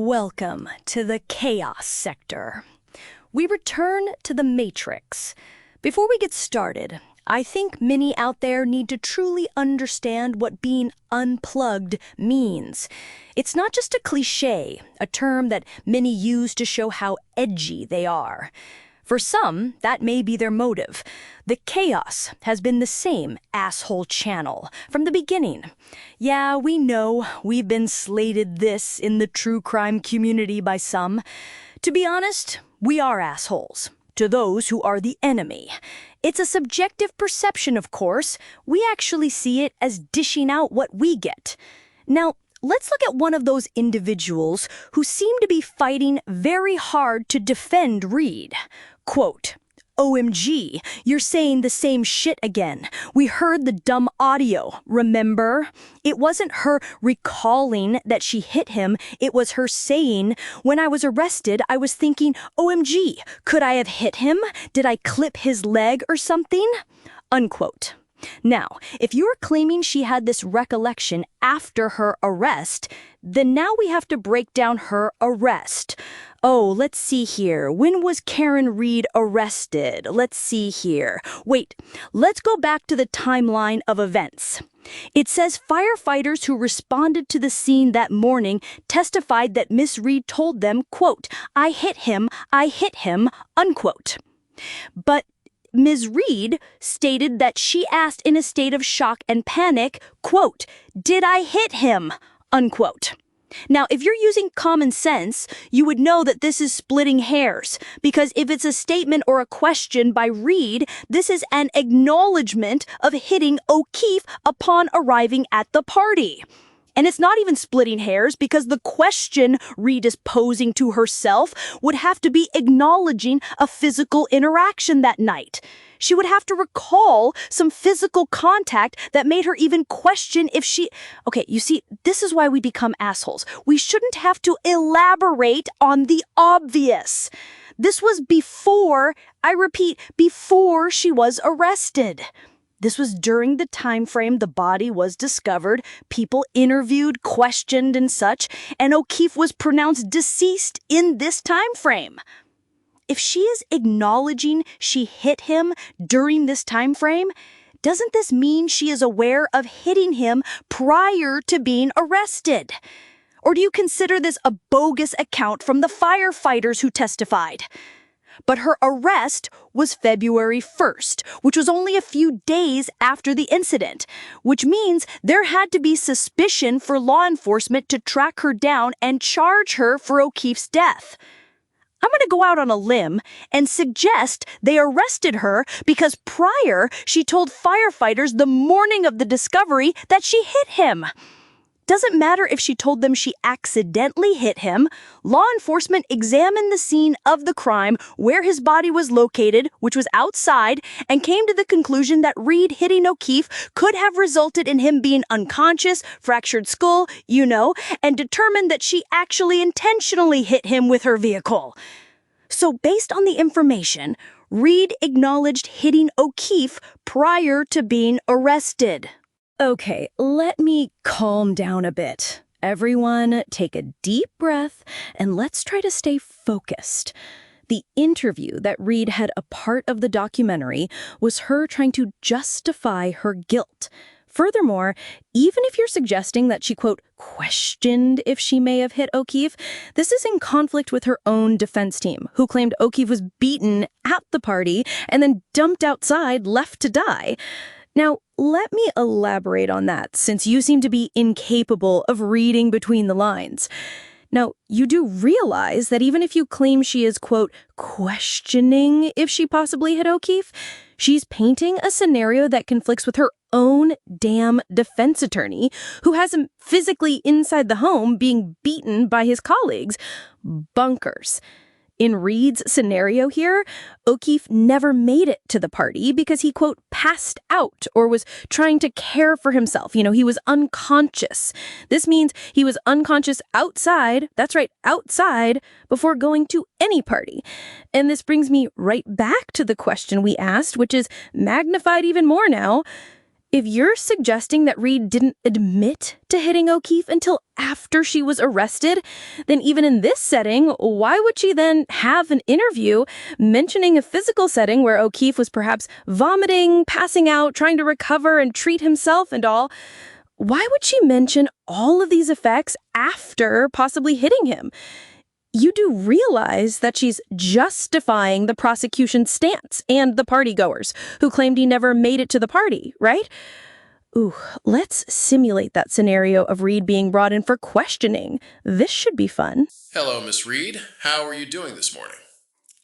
Welcome to the chaos sector. We return to the Matrix. Before we get started, I think many out there need to truly understand what being unplugged means. It's not just a cliche, a term that many use to show how edgy they are. For some, that may be their motive. The chaos has been the same asshole channel from the beginning. Yeah, we know we've been slated this in the true crime community by some. To be honest, we are assholes. To those who are the enemy. It's a subjective perception, of course. We actually see it as dishing out what we get. Now, let's look at one of those individuals who seem to be fighting very hard to defend Reed. Quote, "OMG, you're saying the same shit again. We heard the dumb audio, remember? It wasn't her recalling that she hit him, it was her saying, when I was arrested, I was thinking, OMG, could I have hit him? Did I clip his leg or something?" Unquote. Now, if you're claiming she had this recollection after her arrest, then now we have to break down her arrest. Oh, let's see here. When was Karen Reed arrested? Let's see here. Wait, let's go back to the timeline of events. It says firefighters who responded to the scene that morning testified that Miss Reed told them, quote, I hit him, unquote. But Ms. Reed stated that she asked in a state of shock and panic, quote, did I hit him, unquote. Now, if you're using common sense, you would know that this is splitting hairs, because if it's a statement or a question by Reed, this is an acknowledgement of hitting O'Keefe upon arriving at the party. And it's not even splitting hairs because the question Reed is posing to herself would have to be acknowledging a physical interaction that night. She would have to recall some physical contact that made her even question if she... Okay, you see, this is why we become assholes. We shouldn't have to elaborate on the obvious. This was before, I repeat, before she was arrested. This was during the time frame the body was discovered, people interviewed, questioned, and such, and O'Keefe was pronounced deceased in this time frame. If she is acknowledging she hit him during this time frame, doesn't this mean she is aware of hitting him prior to being arrested? Or do you consider this a bogus account from the firefighters who testified? But her arrest was February 1st, which was only a few days after the incident, which means there had to be suspicion for law enforcement to track her down and charge her for O'Keefe's death. I'm going to go out on a limb and suggest they arrested her because prior she told firefighters the morning of the discovery that she hit him. Doesn't matter if she told them she accidentally hit him. Law enforcement examined the scene of the crime where his body was located, which was outside, and came to the conclusion that Reed hitting O'Keefe could have resulted in him being unconscious, fractured skull, and determined that she actually intentionally hit him with her vehicle. So based on the information, Reed acknowledged hitting O'Keefe prior to being arrested. Okay, let me calm down a bit. Everyone, take a deep breath and let's try to stay focused. The interview that Reed had a part of the documentary was her trying to justify her guilt. Furthermore, even if you're suggesting that she, quote, questioned if she may have hit O'Keefe, this is in conflict with her own defense team, who claimed O'Keefe was beaten at the party and then dumped outside, left to die. Now, let me elaborate on that, since you seem to be incapable of reading between the lines. Now, you do realize that even if you claim she is, quote, questioning if she possibly hit O'Keefe, she's painting a scenario that conflicts with her own damn defense attorney, who has him physically inside the home being beaten by his colleagues. Bunkers. In Reed's scenario here, O'Keefe never made it to the party because he, quote, passed out or was trying to care for himself. He was unconscious. This means he was unconscious outside, that's right, outside, before going to any party. And this brings me right back to the question we asked, which is magnified even more now. If you're suggesting that Reed didn't admit to hitting O'Keefe until after she was arrested, then even in this setting, why would she then have an interview mentioning a physical setting where O'Keefe was perhaps vomiting, passing out, trying to recover and treat himself and all? Why would she mention all of these effects after possibly hitting him? You do realize that she's justifying the prosecution's stance and the partygoers who claimed he never made it to the party, right? Ooh, let's simulate that scenario of Reed being brought in for questioning. This should be fun. Hello, Miss Reed. How are you doing this morning?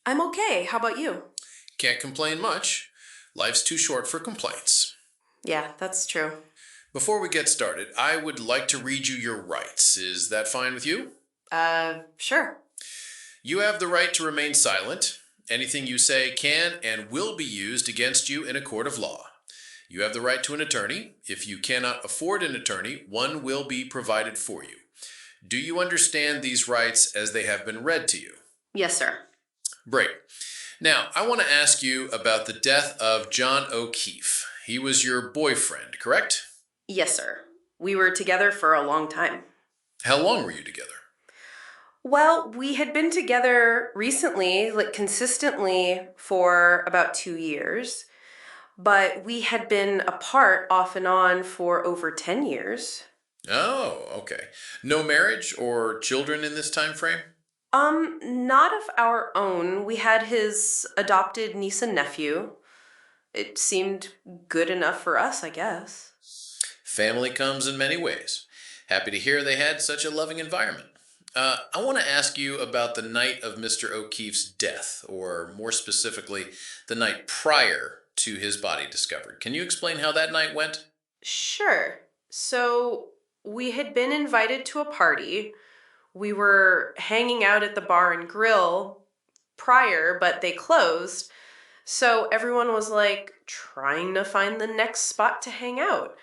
I'm okay. How about you? Can't complain much. Life's too short for complaints. Yeah, that's true. Before we get started, I would like to read you your rights. Is that fine with you? Sure. You have the right to remain silent. Anything you say can and will be used against you in a court of law. You have the right to an attorney. If you cannot afford an attorney, one will be provided for you. Do you understand these rights as they have been read to you? Yes, sir. Great. Now, I want to ask you about the death of John O'Keefe. He was your boyfriend, correct? Yes, sir. We were together for a long time. How long were you together? Well, we had been together recently, consistently for about 2 years, but we had been apart off and on for over 10 years. Oh, okay. No marriage or children in this time frame? Not of our own. We had his adopted niece and nephew. It seemed good enough for us, I guess. Family comes in many ways. Happy to hear they had such a loving environment. I want to ask you about the night of Mr. O'Keefe's death, or more specifically, the night prior to his body discovered. Can you explain how that night went? Sure. So we had been invited to a party. We were hanging out at the bar and grill prior, but they closed. So everyone was trying to find the next spot to hang out.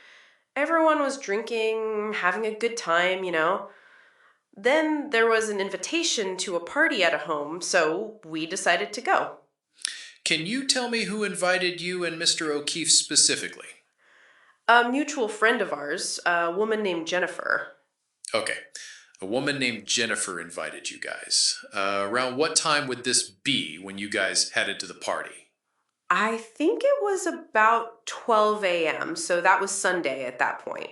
Everyone was drinking, having a good time, Then there was an invitation to a party at a home, so we decided to go. Can you tell me who invited you and Mr. O'Keefe specifically? A mutual friend of ours, a woman named Jennifer. Okay. A woman named Jennifer invited you guys. Around what time would this be when you guys headed to the party? I think it was about 12 a.m., so that was Sunday at that point.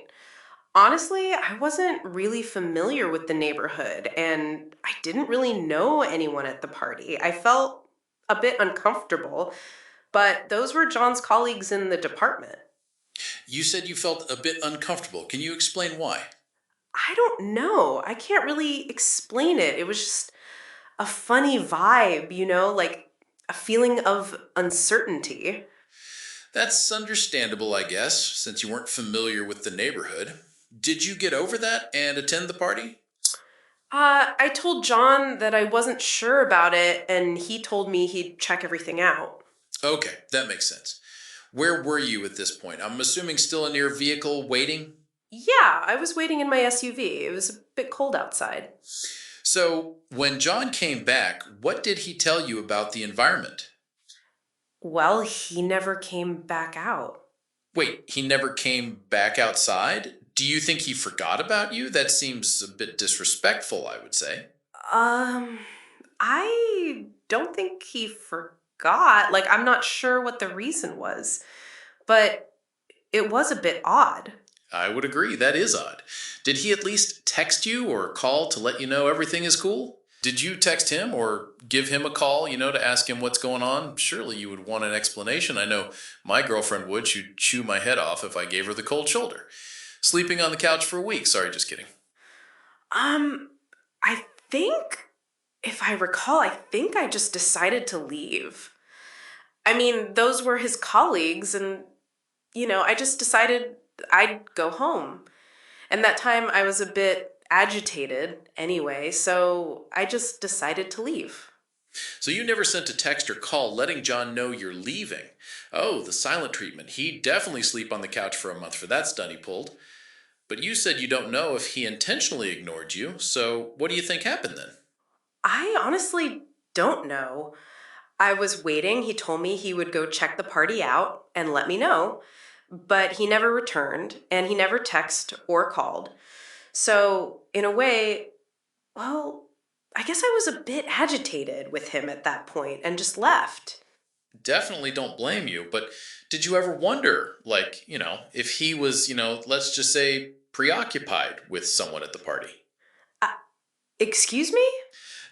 Honestly, I wasn't really familiar with the neighborhood, and I didn't really know anyone at the party. I felt a bit uncomfortable, but those were John's colleagues in the department. You said you felt a bit uncomfortable. Can you explain why? I don't know. I can't really explain it. It was just a funny vibe, like a feeling of uncertainty. That's understandable, I guess, since you weren't familiar with the neighborhood. Did you get over that and attend the party? I told John that I wasn't sure about it, and he told me he'd check everything out. Okay, that makes sense. Where were you at this point? I'm assuming still in your vehicle waiting? Yeah, I was waiting in my SUV. It was a bit cold outside. So, when John came back, what did he tell you about the environment? Well, he never came back out. Wait, he never came back outside? Do you think he forgot about you? That seems a bit disrespectful, I would say. I don't think he forgot. I'm not sure what the reason was, but it was a bit odd. I would agree, that is odd. Did he at least text you or call to let you know everything is cool? Did you text him or give him a call, to ask him what's going on? Surely you would want an explanation. I know my girlfriend would. She'd chew my head off if I gave her the cold shoulder. Sleeping on the couch for a week. Sorry, just kidding. I think, if I recall, I just decided to leave. I mean, those were his colleagues, and, I just decided I'd go home. And that time I was a bit agitated anyway, so I just decided to leave. So you never sent a text or call letting John know you're leaving. Oh, the silent treatment. He'd definitely sleep on the couch for a month for that stunt he pulled. But you said you don't know if he intentionally ignored you, so what do you think happened then? I honestly don't know. I was waiting. He told me he would go check the party out and let me know. but he never returned, and he never texted or called. So, in a way, well, I guess I was a bit agitated with him at that point and just left. Definitely don't blame you, but did you ever wonder, like, if he was, let's just say preoccupied with someone at the party? Uh, Excuse me?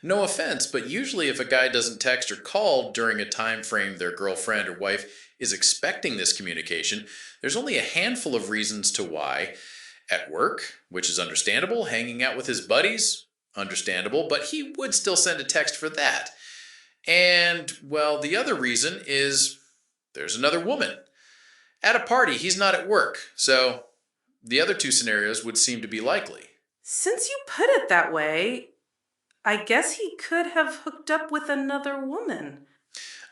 No offense, but usually if a guy doesn't text or call during a time frame their girlfriend or wife is expecting this communication, there's only a handful of reasons to why. At work, which is understandable, hanging out with his buddies, understandable, but he would still send a text for that. And, well, the other reason is there's another woman. At a party, he's not at work, so the other two scenarios would seem to be likely. Since you put it that way, I guess he could have hooked up with another woman.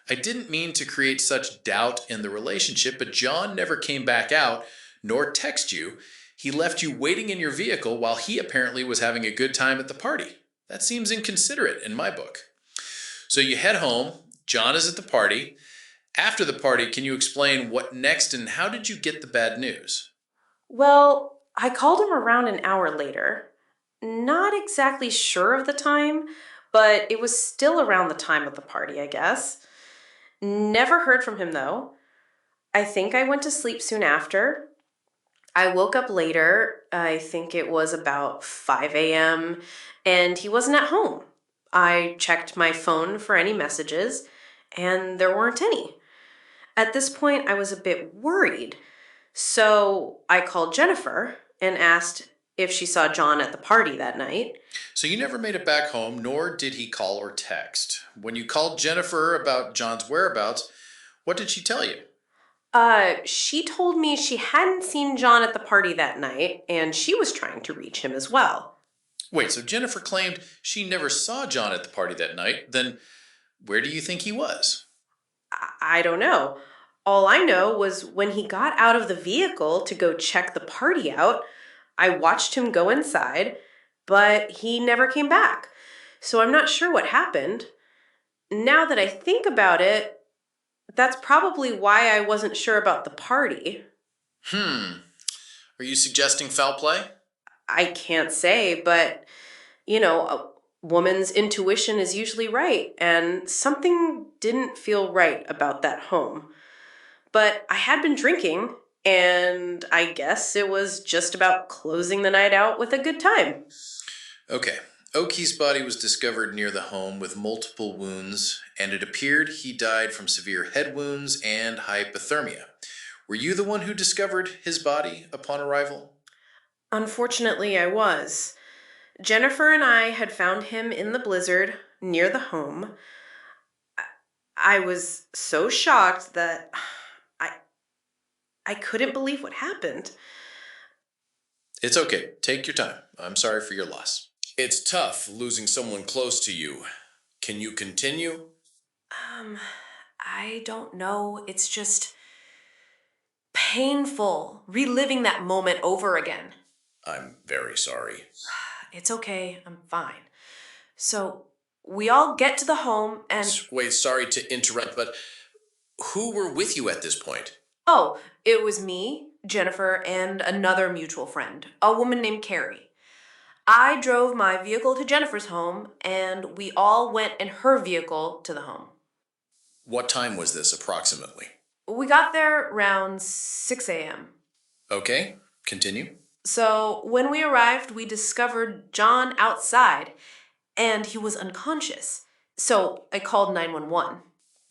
I didn't mean to create such doubt in the relationship, but John never came back out, nor text you. He left you waiting in your vehicle while he apparently was having a good time at the party. That seems inconsiderate in my book. So you head home, John is at the party. After the party, can you explain what next and how did you get the bad news? Well, I called him around an hour later. Not exactly sure of the time, but it was still around the time of the party, I guess. Never heard from him, though. I think I went to sleep soon after. I woke up later, I think it was about 5 a.m., and he wasn't at home. I checked my phone for any messages, and there weren't any. At this point, I was a bit worried, so I called Jennifer and asked if she saw John at the party that night. So you never made it back home, nor did he call or text. When you called Jennifer about John's whereabouts, what did she tell you? She told me she hadn't seen John at the party that night, and she was trying to reach him as well. Wait, so Jennifer claimed she never saw John at the party that night. Then where do you think he was? I don't know. All I know was when he got out of the vehicle to go check the party out, I watched him go inside, but he never came back. So I'm not sure what happened. Now that I think about it, that's probably why I wasn't sure about the party. Are you suggesting foul play? I can't say, but, a woman's intuition is usually right, and something didn't feel right about that home. But I had been drinking, and I guess it was just about closing the night out with a good time. Okay. Oki's body was discovered near the home with multiple wounds, and it appeared he died from severe head wounds and hypothermia. Were you the one who discovered his body upon arrival? Unfortunately, I was. Jennifer and I had found him in the blizzard near the home. I was so shocked that I couldn't believe what happened. It's okay. Take your time. I'm sorry for your loss. It's tough losing someone close to you. Can you continue? I don't know. It's just painful reliving that moment over again. I'm very sorry. It's okay. I'm fine. So we all get to the home and... Wait, sorry to interrupt, but who were with you at this point? Oh, it was me, Jennifer, and another mutual friend, a woman named Carrie. I drove my vehicle to Jennifer's home, and we all went in her vehicle to the home. What time was this approximately? We got there around 6 a.m. Okay, continue. So when we arrived, we discovered John outside, and he was unconscious. So I called 911.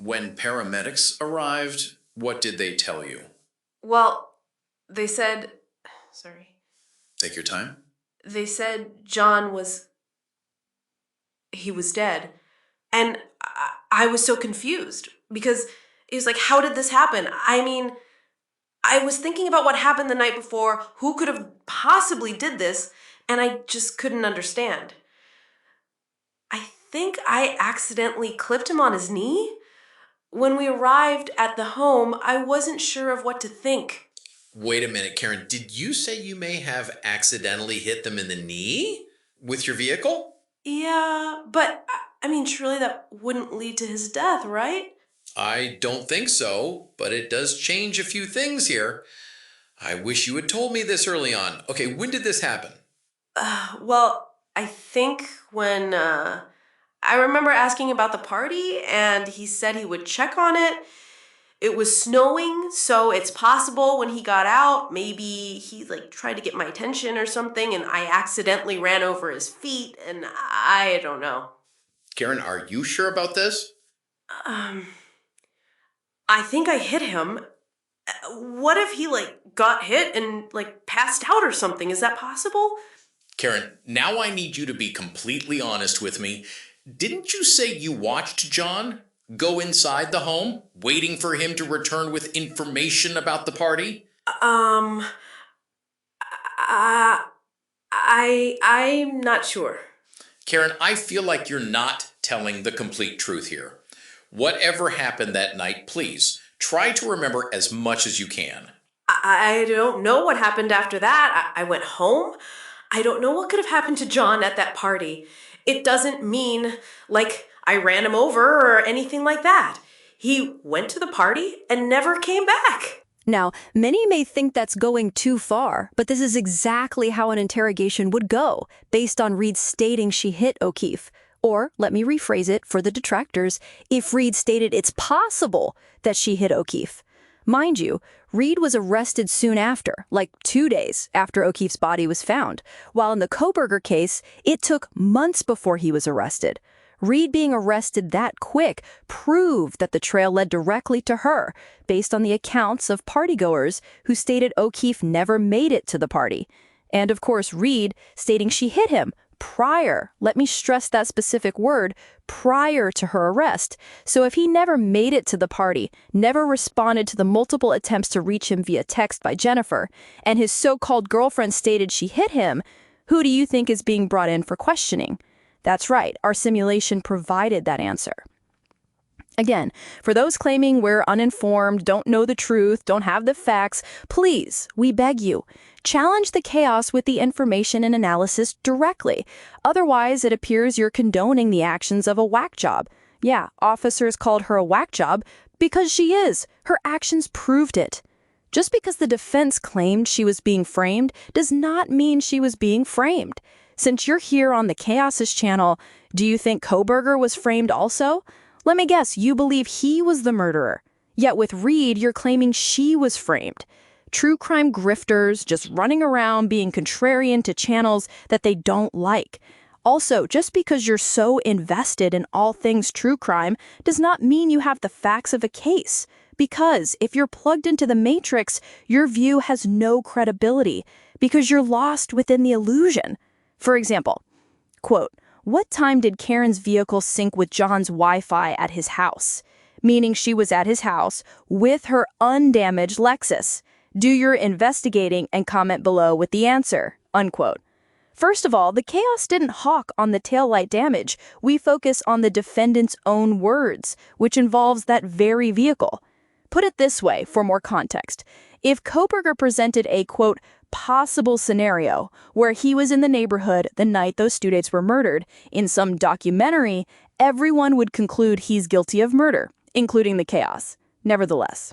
When paramedics arrived, what did they tell you? Well, they said... Sorry. Take your time. They said John was... He was dead. And I was so confused because it was like, how did this happen? I mean, I was thinking about what happened the night before, who could have possibly did this, and I just couldn't understand. I think I accidentally clipped him on his knee. When we arrived at the home, I wasn't sure of what to think. Wait a minute, Karen. Did you say you may have accidentally hit them in the knee with your vehicle? Yeah, but I mean, surely that wouldn't lead to his death, right? I don't think so, but it does change a few things here. I wish you had told me this early on. Okay, when did this happen? Well, I think when I remember asking about the party, and he said he would check on it. It was snowing, so it's possible when he got out, maybe he tried to get my attention or something, and I accidentally ran over his feet, and I don't know. Karen, are you sure about this? I think I hit him. What if he got hit and passed out or something? Is that possible? Karen, now I need you to be completely honest with me. Didn't you say you watched John go inside the home, waiting for him to return with information about the party? I'm not sure. Karen, I feel like you're not telling the complete truth here. Whatever happened that night, please, try to remember as much as you can. I don't know what happened after that. I went home. I don't know what could have happened to John at that party. It doesn't mean I ran him over or anything like that. He went to the party and never came back. Now, many may think that's going too far, but this is exactly how an interrogation would go, based on Reed stating she hit O'Keefe. Or, let me rephrase it for the detractors, if Reed stated it's possible that she hit O'Keefe. Mind you, Reed was arrested soon after, 2 days after O'Keefe's body was found, while in the Kohberger case, it took months before he was arrested. Reed being arrested that quick proved that the trail led directly to her, based on the accounts of partygoers who stated O'Keefe never made it to the party. And of course, Reed stating she hit him prior, let me stress that specific word, prior to her arrest. So if he never made it to the party, never responded to the multiple attempts to reach him via text by Jennifer, and his so-called girlfriend stated she hit him, who do you think is being brought in for questioning? That's right, our simulation provided that answer. Again, for those claiming we're uninformed, don't know the truth, don't have the facts, please, we beg you, challenge the chaos with the information and analysis directly. Otherwise, it appears you're condoning the actions of a whack job. Yeah, officers called her a whack job because she is. Her actions proved it. Just because the defense claimed she was being framed does not mean she was being framed. Since you're here on the Chaos's channel, do you think Kohberger was framed also? Let me guess, you believe he was the murderer. Yet with Reed, you're claiming she was framed. True crime grifters just running around being contrarian to channels that they don't like. Also, just because you're so invested in all things true crime does not mean you have the facts of a case. Because if you're plugged into the matrix, your view has no credibility because you're lost within the illusion. For example, quote, "What time did Karen's vehicle sync with John's Wi-Fi at his house?" Meaning she was at his house with her undamaged Lexus. Do your investigating and comment below with the answer, unquote. First of all, the chaos didn't hawk on the taillight damage. We focus on the defendant's own words, which involves that very vehicle. Put it this way for more context. If Kohberger presented a, quote, possible scenario where he was in the neighborhood the night those students were murdered in some documentary, everyone would conclude he's guilty of murder, including the chaos. Nevertheless.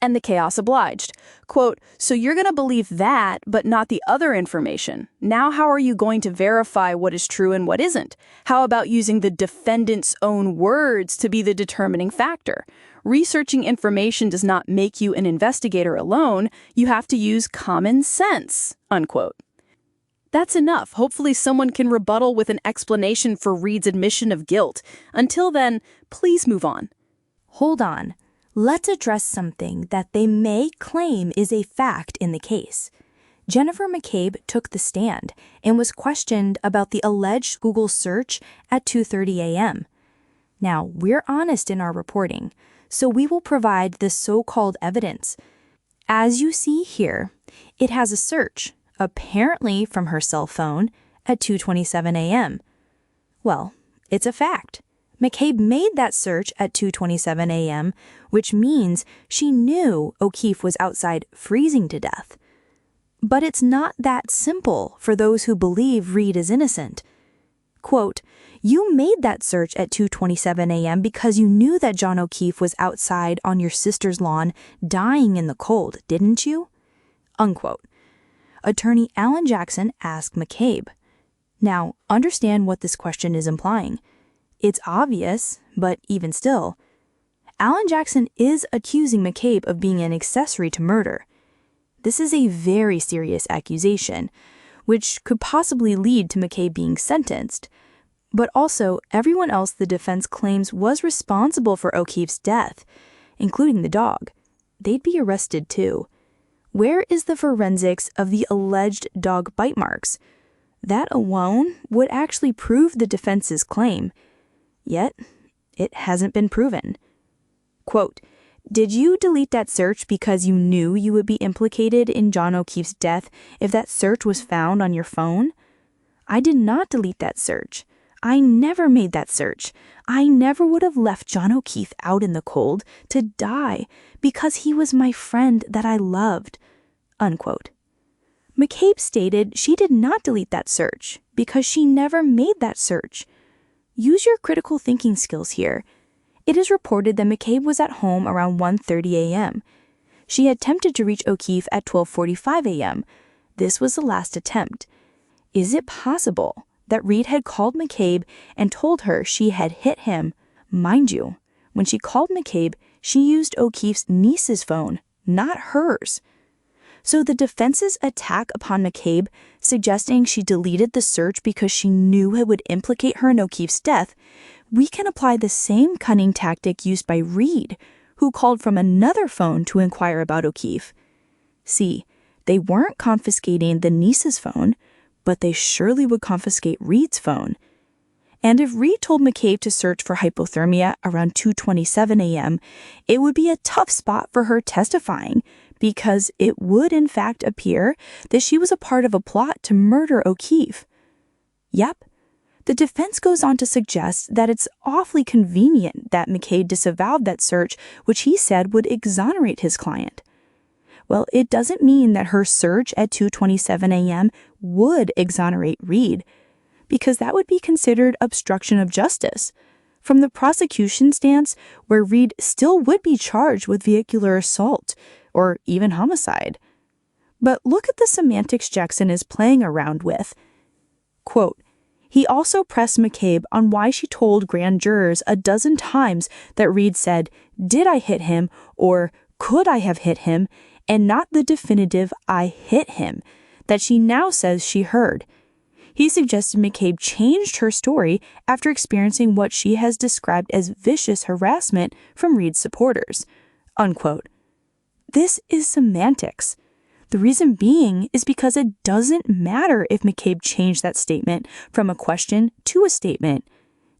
And the chaos obliged. Quote, "So you're going to believe that, but not the other information. Now how are you going to verify what is true and what isn't? How about using the defendant's own words to be the determining factor? Researching information does not make you an investigator alone. You have to use common sense," unquote. That's enough. Hopefully someone can rebuttal with an explanation for Reed's admission of guilt. Until then, please move on. Hold on. Let's address something that they may claim is a fact in the case. Jennifer McCabe took the stand and was questioned about the alleged Google search at 2:30 a.m. Now, we're honest in our reporting, so we will provide the so-called evidence. As you see here, it has a search, apparently from her cell phone, at 2:27 a.m. Well, it's a fact. McCabe made that search at 2:27 a.m., which means she knew O'Keefe was outside freezing to death. But it's not that simple for those who believe Reed is innocent. Quote, You made that search at 2:27 a.m. because you knew that John O'Keefe was outside on your sister's lawn dying in the cold, didn't you?" Unquote. Attorney Alan Jackson asked McCabe. Now, understand what this question is implying. It's obvious, but even still, Alan Jackson is accusing McCabe of being an accessory to murder. This is a very serious accusation, which could possibly lead to McCabe being sentenced. But also, everyone else the defense claims was responsible for O'Keefe's death, including the dog. They'd be arrested too. Where is the forensics of the alleged dog bite marks? That alone would actually prove the defense's claim. Yet, it hasn't been proven. Quote, "Did you delete that search because you knew you would be implicated in John O'Keefe's death if that search was found on your phone?" "I did not delete that search. I never made that search. I never would have left John O'Keefe out in the cold to die because he was my friend that I loved." Unquote. McCabe stated she did not delete that search because she never made that search. Use your critical thinking skills here. It is reported that McCabe was at home around 1:30 a.m. She attempted to reach O'Keefe at 12:45 a.m. This was the last attempt. Is it possible that Reed had called McCabe and told her she had hit him? Mind you, when she called McCabe, she used O'Keefe's niece's phone, not hers. So the defense's attack upon McCabe, suggesting she deleted the search because she knew it would implicate her in O'Keefe's death, we can apply the same cunning tactic used by Reed, who called from another phone to inquire about O'Keefe. See, they weren't confiscating the niece's phone, but they surely would confiscate Reed's phone. And if Reed told McCabe to search for hypothermia around 2:27 a.m., it would be a tough spot for her testifying, because it would in fact appear that she was a part of a plot to murder O'Keefe. Yep. The defense goes on to suggest that it's awfully convenient that McCabe disavowed that search, which he said would exonerate his client. Well, it doesn't mean that her search at 2:27 a.m. would exonerate Reed, because that would be considered obstruction of justice. From the prosecution stance, where Reed still would be charged with vehicular assault, or even homicide. But look at the semantics Jackson is playing around with. Quote, "He also pressed McCabe on why she told grand jurors a dozen times that Reed said, 'Did I hit him?' or 'Could I have hit him?' and not the definitive 'I hit him' that she now says she heard. He suggested McCabe changed her story after experiencing what she has described as vicious harassment from Reed's supporters." Unquote. This is semantics. The reason being is because it doesn't matter if McCabe changed that statement from a question to a statement.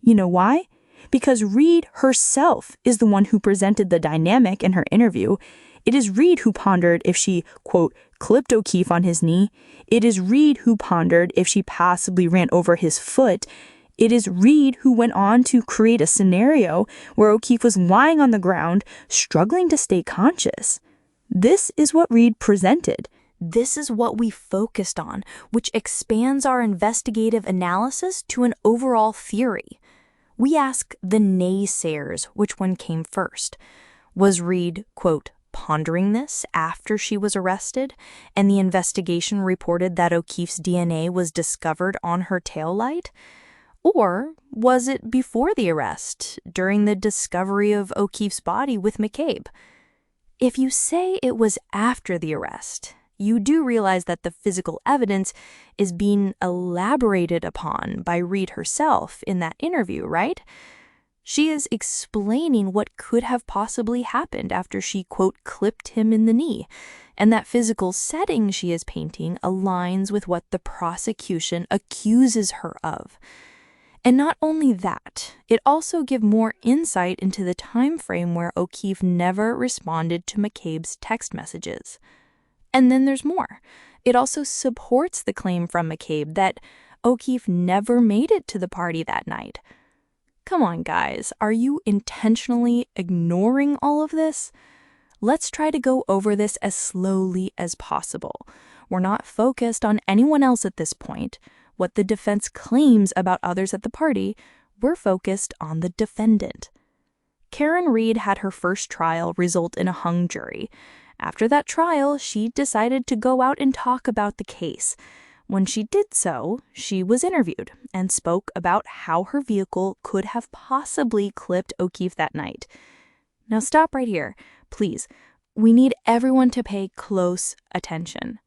You know why? Because Reed herself is the one who presented the dynamic in her interview. It is Reed who pondered if she, quote, clipped O'Keefe on his knee. It is Reed who pondered if she possibly ran over his foot. It is Reed who went on to create a scenario where O'Keefe was lying on the ground, struggling to stay conscious. This is what Reed presented. This is what we focused on, which expands our investigative analysis to an overall theory. We ask the naysayers which one came first. Was Reed, quote, pondering this after she was arrested, and the investigation reported that O'Keefe's DNA was discovered on her taillight? Or was it before the arrest, during the discovery of O'Keefe's body with McCabe? If you say it was after the arrest, you do realize that the physical evidence is being elaborated upon by Reed herself in that interview, right? She is explaining what could have possibly happened after she, quote, clipped him in the knee, and that physical setting she is painting aligns with what the prosecution accuses her of. And not only that, it also gives more insight into the time frame where O'Keefe never responded to McCabe's text messages. And then there's more. It also supports the claim from McCabe that O'Keefe never made it to the party that night. Come on, guys, are you intentionally ignoring all of this? Let's try to go over this as slowly as possible. We're not focused on anyone else at this point. what the defense claims about others at the party, we're focused on the defendant. Karen Reed had her first trial result in a hung jury. After that trial, she decided to go out and talk about the case. When she did so, she was interviewed and spoke about how her vehicle could have possibly clipped O'Keefe that night. Now stop right here, please. We need everyone to pay close attention.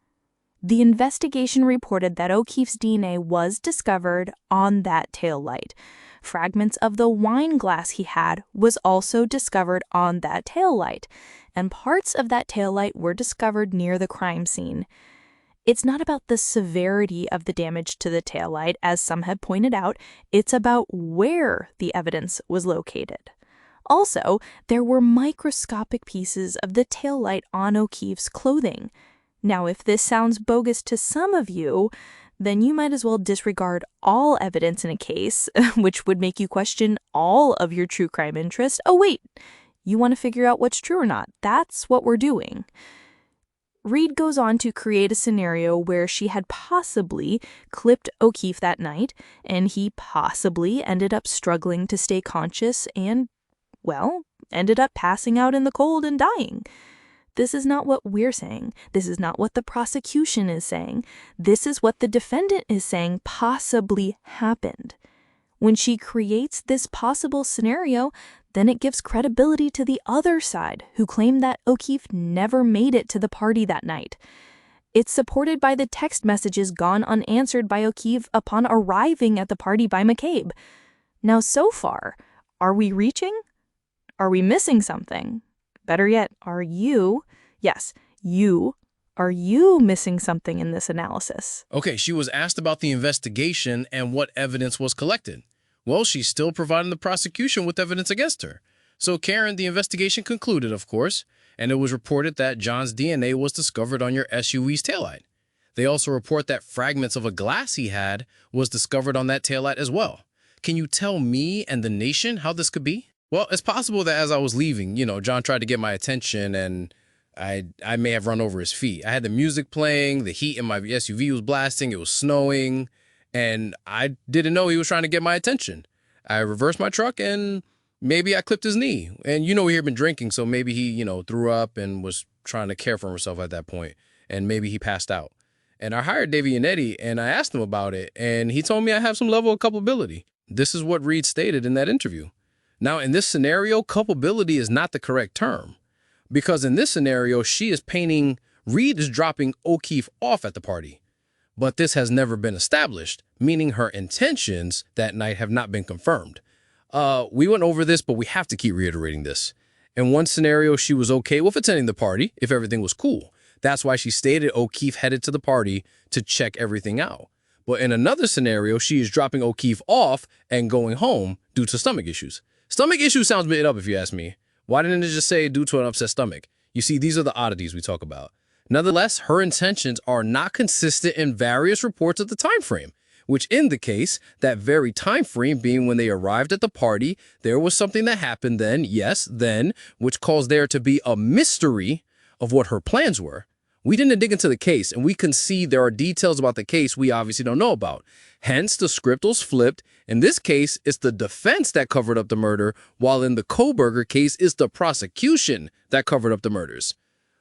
The investigation reported that O'Keefe's DNA was discovered on that taillight. Fragments of the wine glass he had was also discovered on that taillight, and parts of that taillight were discovered near the crime scene. It's not about the severity of the damage to the taillight, as some have pointed out, it's about where the evidence was located. Also, there were microscopic pieces of the taillight on O'Keefe's clothing. Now, if this sounds bogus to some of you, then you might as well disregard all evidence in a case, which would make you question all of your true crime interest. Oh, wait, you want to figure out what's true or not. That's what we're doing. Reed goes on to create a scenario where she had possibly clipped O'Keefe that night, and he possibly ended up struggling to stay conscious and, well, ended up passing out in the cold and dying. This is not what we're saying. This is not what the prosecution is saying. This is what the defendant is saying possibly happened. When she creates this possible scenario, then it gives credibility to the other side, who claim that O'Keefe never made it to the party that night. It's supported by the text messages gone unanswered by O'Keefe upon arriving at the party by McCabe. Now, so far, are we reaching? Are we missing something? Better yet, are you missing something in this analysis? Okay, she was asked about the investigation and what evidence was collected. Well, she's still providing the prosecution with evidence against her. So, Karen, the investigation concluded, of course, and it was reported that John's DNA was discovered on your SUV's taillight. They also report that fragments of a glass he had was discovered on that taillight as well. Can you tell me and the nation how this could be? Well, it's possible that as I was leaving, John tried to get my attention and I may have run over his feet. I had the music playing, the heat in my SUV was blasting, it was snowing, and I didn't know he was trying to get my attention. I reversed my truck and maybe I clipped his knee. And he had been drinking, so maybe he, threw up and was trying to care for himself at that point, and maybe he passed out. And I hired Davey and Eddie, and I asked him about it, and he told me I have some level of culpability. This is what Reed stated in that interview. Now, in this scenario, culpability is not the correct term, because in this scenario, Reed is dropping O'Keefe off at the party. But this has never been established, meaning her intentions that night have not been confirmed. We went over this, but we have to keep reiterating this. In one scenario, she was okay with attending the party if everything was cool. That's why she stated O'Keefe headed to the party to check everything out. But in another scenario, she is dropping O'Keefe off and going home due to stomach issues. Stomach issue sounds made up if you ask me. Why didn't it just say due to an upset stomach? You see, these are the oddities we talk about. Nonetheless, her intentions are not consistent in various reports of the time frame, which indicates that very time frame being when they arrived at the party, there was something that happened then, which caused there to be a mystery of what her plans were. We didn't dig into the case, and we can see there are details about the case we obviously don't know about. Hence, the script was flipped. In this case, it's the defense that covered up the murder, while in the Koberger case, it's the prosecution that covered up the murders.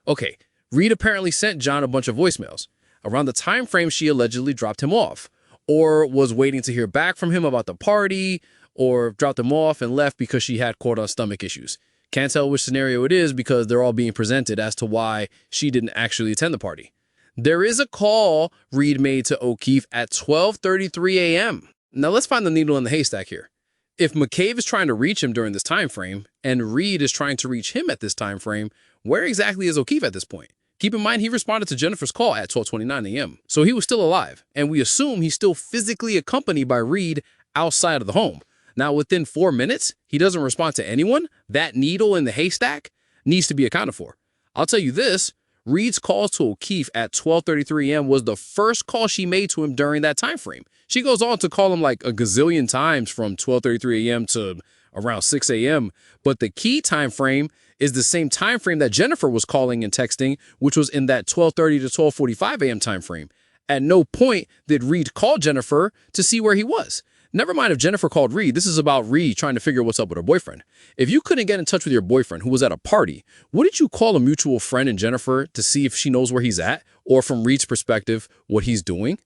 Okay, Reed apparently sent John a bunch of voicemails around the time frame she allegedly dropped him off, or was waiting to hear back from him about the party, or dropped him off and left because she had on stomach issues. Can't tell which scenario it is because they're all being presented as to why she didn't actually attend the party. There is a call Reed made to O'Keefe at 12:33 a.m. Now let's find the needle in the haystack here. If McCabe is trying to reach him during this time frame and Reed is trying to reach him at this time frame, where exactly is O'Keefe at this point? Keep in mind he responded to Jennifer's call at 12:29 a.m. So he was still alive, and we assume he's still physically accompanied by Reed outside of the home. Now, within 4 minutes, he doesn't respond to anyone. That needle in the haystack needs to be accounted for. I'll tell you this, Reed's call to O'Keefe at 12:33 a.m. was the first call she made to him during that time frame. She goes on to call him like a gazillion times from 12:33 a.m. to around 6 a.m. But the key time frame is the same time frame that Jennifer was calling and texting, which was in that 12:30 to 12:45 a.m. time frame. At no point did Reed call Jennifer to see where he was. Never mind if Jennifer called Reed, this is about Reed trying to figure what's up with her boyfriend. If you couldn't get in touch with your boyfriend who was at a party, wouldn't you call a mutual friend in Jennifer to see if she knows where he's at, or from Reed's perspective, what he's doing?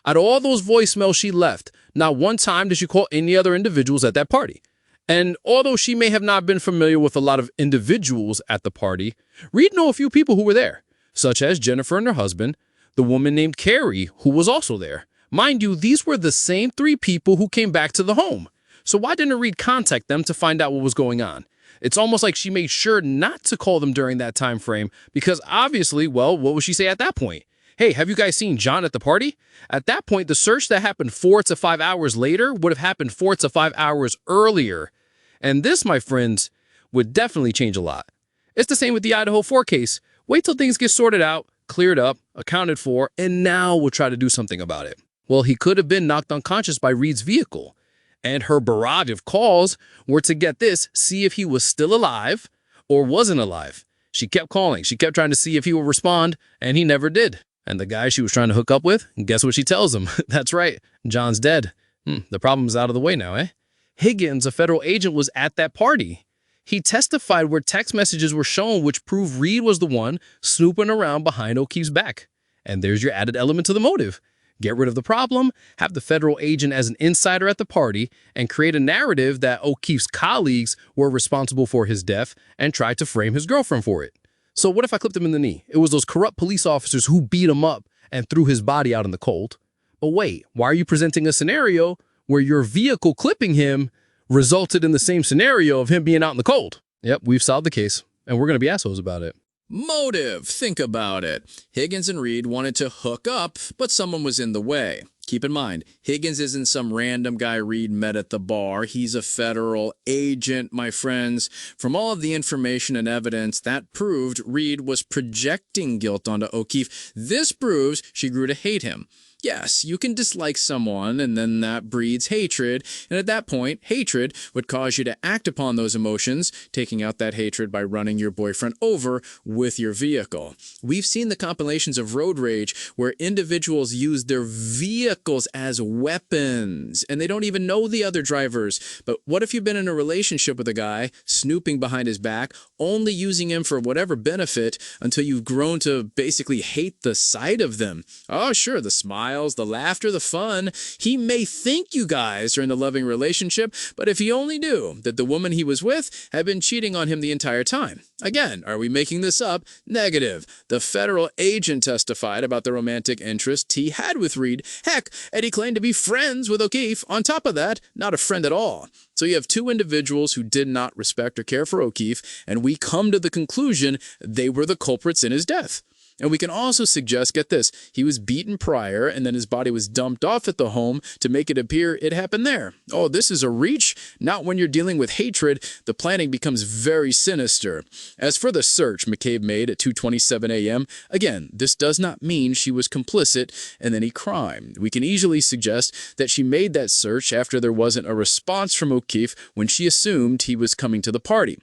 Out of all those voicemails she left, not one time did she call any other individuals at that party. And although she may have not been familiar with a lot of individuals at the party, Reed knew a few people who were there, such as Jennifer and her husband, the woman named Carrie, who was also there. Mind you, these were the same 3 people who came back to the home. So why didn't Reed contact them to find out what was going on? It's almost like she made sure not to call them during that time frame because obviously, well, what would she say at that point? Hey, have you guys seen John at the party? At that point, the search that happened 4 to 5 hours later would have happened 4 to 5 hours earlier. And this, my friends, would definitely change a lot. It's the same with the Idaho 4 case. Wait till things get sorted out, cleared up, accounted for, and now we'll try to do something about it. Well, he could have been knocked unconscious by Reed's vehicle. And her barrage of calls were to get this, see if he was still alive or wasn't alive. She kept calling. She kept trying to see if he would respond, and he never did. And the guy she was trying to hook up with, guess what she tells him? That's right, John's dead. The problem's out of the way now, eh? Higgins, a federal agent, was at that party. He testified where text messages were shown which proved Reed was the one snooping around behind O'Keefe's back. And there's your added element to the motive. Get rid of the problem, have the federal agent as an insider at the party, and create a narrative that O'Keefe's colleagues were responsible for his death and tried to frame his girlfriend for it. So what if I clipped him in the knee? It was those corrupt police officers who beat him up and threw his body out in the cold. But wait, why are you presenting a scenario where your vehicle clipping him resulted in the same scenario of him being out in the cold? Yep, we've solved the case, and we're going to be assholes about it. Motive. Think about it. Higgins and Reed wanted to hook up, but someone was in the way. Keep in mind, Higgins isn't some random guy Reed met at the bar. He's a federal agent, my friends. From all of the information and evidence, that proved Reed was projecting guilt onto O'Keefe. This proves she grew to hate him. Yes, you can dislike someone, and then that breeds hatred, and at that point, hatred would cause you to act upon those emotions, taking out that hatred by running your boyfriend over with your vehicle. We've seen the compilations of road rage where individuals use their vehicles as weapons, and they don't even know the other drivers. But what if you've been in a relationship with a guy, snooping behind his back, only using him for whatever benefit until you've grown to basically hate the sight of them? Oh, sure, the smile, the laughter, the fun. He may think you guys are in a loving relationship, but if he only knew that the woman he was with had been cheating on him the entire time. Again, are we making this up? Negative. The federal agent testified about the romantic interest he had with Reed. Heck, Eddie claimed to be friends with O'Keefe. On top of that, not a friend at all. So you have 2 individuals who did not respect or care for O'Keefe, and we come to the conclusion they were the culprits in his death. And we can also suggest, get this, he was beaten prior and then his body was dumped off at the home to make it appear it happened there. Oh, this is a reach? Not when you're dealing with hatred. The planning becomes very sinister. As for the search McCabe made at 2:27 a.m., again, this does not mean she was complicit in any crime. We can easily suggest that she made that search after there wasn't a response from O'Keefe when she assumed he was coming to the party.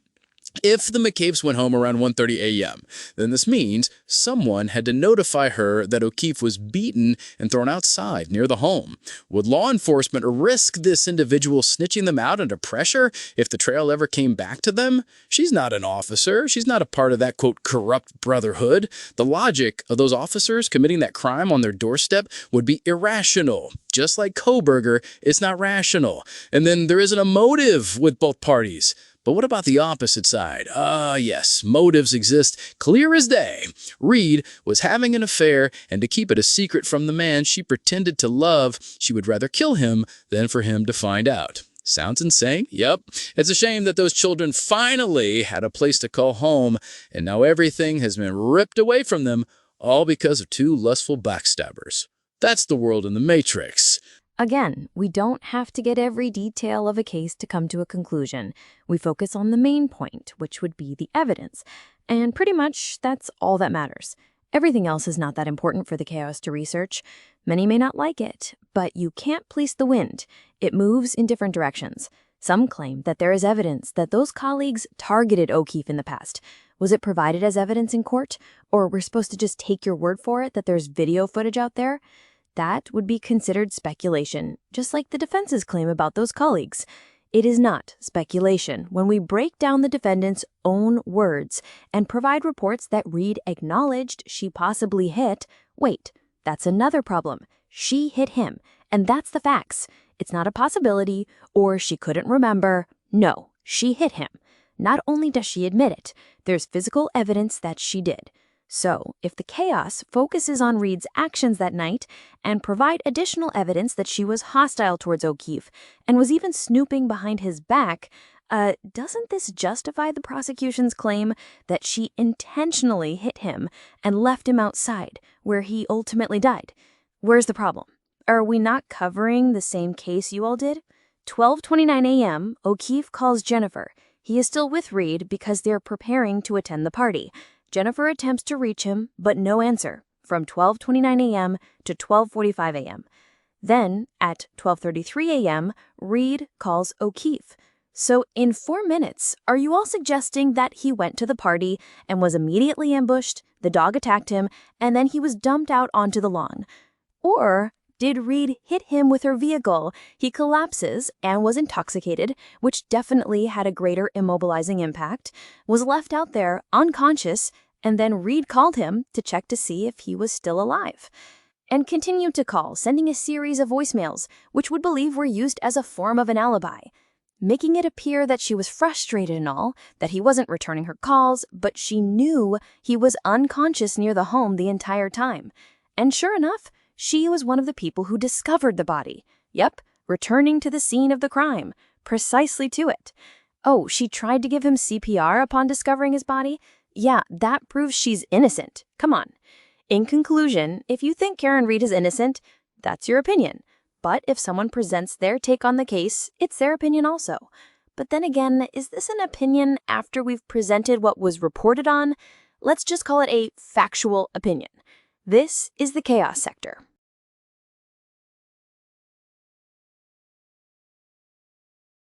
If the McCabes went home around 1:30 a.m., then this means someone had to notify her that O'Keefe was beaten and thrown outside near the home. Would law enforcement risk this individual snitching them out under pressure if the trail ever came back to them? She's not an officer. She's not a part of that, quote, corrupt brotherhood. The logic of those officers committing that crime on their doorstep would be irrational. Just like Kohberger, it's not rational. And then there isn't a motive with both parties. But what about the opposite side? Yes, motives exist clear as day. Reed was having an affair, and to keep it a secret from the man she pretended to love, she would rather kill him than for him to find out. Sounds insane? Yep. It's a shame that those children finally had a place to call home, and now everything has been ripped away from them, all because of 2 lustful backstabbers. That's the world in the Matrix. Again, we don't have to get every detail of a case to come to a conclusion. We focus on the main point, which would be the evidence. And pretty much that's all that matters. Everything else is not that important for the chaos to research. Many may not like it, but you can't police the wind. It moves in different directions. Some claim that there is evidence that those colleagues targeted O'Keefe in the past. Was it provided as evidence in court? Or we're supposed to just take your word for it that there's video footage out there? That would be considered speculation, just like the defense's claim about those colleagues. It is not speculation when we break down the defendant's own words and provide reports that Reed acknowledged she possibly hit. Wait, that's another problem. She hit him, and that's the facts. It's not a possibility, or she couldn't remember. No, she hit him. Not only does she admit it, there's physical evidence that she did. So, if the chaos focuses on Reed's actions that night and provide additional evidence that she was hostile towards O'Keefe and was even snooping behind his back, doesn't this justify the prosecution's claim that she intentionally hit him and left him outside, where he ultimately died? Where's the problem? Are we not covering the same case you all did? 12:29 a.m., O'Keefe calls Jennifer. He is still with Reed because they're preparing to attend the party. Jennifer attempts to reach him, but no answer, from 12:29 a.m. to 12:45 a.m. Then, at 12:33 a.m., Reed calls O'Keefe. So in 4 minutes, are you all suggesting that he went to the party and was immediately ambushed, the dog attacked him, and then he was dumped out onto the lawn? Or did Reed hit him with her vehicle? He collapses and was intoxicated, which definitely had a greater immobilizing impact, was left out there unconscious, and then Reed called him to check to see if he was still alive. And continued to call, sending a series of voicemails, which would believe were used as a form of an alibi, making it appear that she was frustrated and all, that he wasn't returning her calls, but she knew he was unconscious near the home the entire time. And sure enough, she was one of the people who discovered the body. Yep, returning to the scene of the crime, precisely to it. Oh, she tried to give him CPR upon discovering his body? Yeah, that proves she's innocent. Come on. In conclusion, if you think Karen Reed is innocent, that's your opinion. But if someone presents their take on the case, it's their opinion also. But then again, is this an opinion after we've presented what was reported on? Let's just call it a factual opinion. This is the Chaos Sector.